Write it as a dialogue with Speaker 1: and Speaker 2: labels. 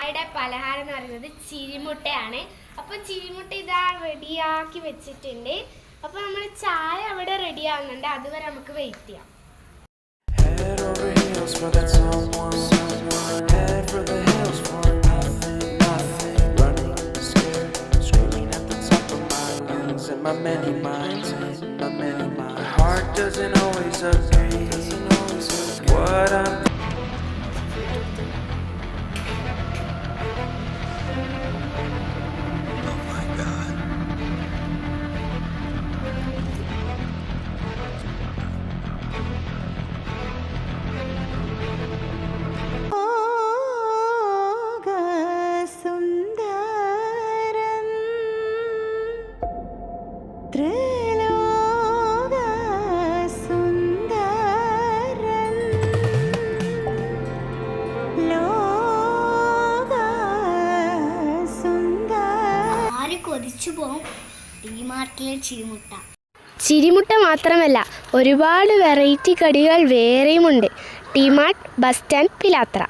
Speaker 1: ചായയുടെ പലഹാരം എന്ന് പറയുന്നത് ചിരിമുട്ടയാണ്. അപ്പോൾ ചിരിമുട്ട ഇതാ റെഡിയാക്കി വെച്ചിട്ടുണ്ട്. അപ്പോൾ നമ്മൾ ചായ അവിടെ റെഡി ആകുന്നുണ്ട്. അതുവരെ നമുക്ക് വെയിറ്റ് ചെയ്യാം.
Speaker 2: My many minds, my heart doesn't always agree. What I'm
Speaker 1: ചിരിമുട്ട മാത്രമല്ല, ഒരുപാട് വെറൈറ്റി കടികൾ വേറെയുമുണ്ട്. ടി മാർട്ട്, ബസ് സ്റ്റാൻഡ്, പിലാത്ര.